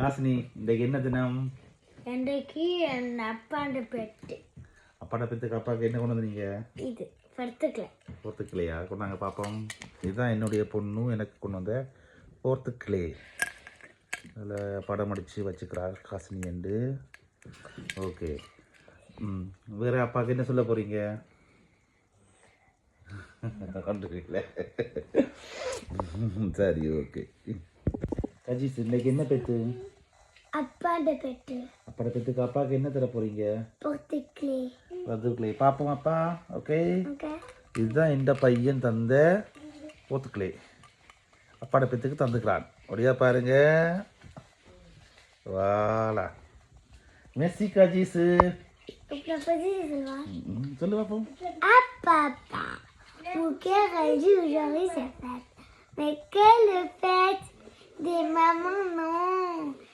ஹாசினி இன்றைக்கு என்ன தினம்? இன்றைக்கு என் அப்பாண்ட பெட்டு. அப்பாட பெத்துக்கு அப்பாவுக்கு என்ன கொண்டு வந்தீங்க? இது படுத்துக்கல. போர்த்துக்கிளையா? கொண்டாங்க பார்ப்போம். இதுதான் என்னுடைய பொண்ணு எனக்கு கொண்டு வந்த போர்த்துக்கிளே. அதில் படம் அடித்து வச்சுக்கிறார் ஹாசினி என்று. ஓகே. வேறு அப்பாவுக்கு என்ன சொல்ல போகிறீங்க? கொண்டுருக்கீங்களே. சரி, ஓகே. கஜிஸ் இன்னைக்கு என்ன பெத்து? அப்பாண்ட பெட்டு. அப்பாட பெத்துக்கு அப்பாவுக்கு என்ன தர போகிறீங்க? போர்த்துக்கலே. போர்த்துக்கிளே பார்ப்போம் அப்பா. ஓகே. ஓகே. இதுதான் இந்த பையன் தந்த போர்த்துக்கிளே. அப்பாட பெத்துக்கு தந்துக்கிறான். ஒடியா பாருங்க. வாலா மெஸ்ஸி கஜிஸ். சொல்லு பார்ப்போம். Papa, pour quelle raison aujourd'hui c'est fête? Mais quelle fête? Des mamans, non.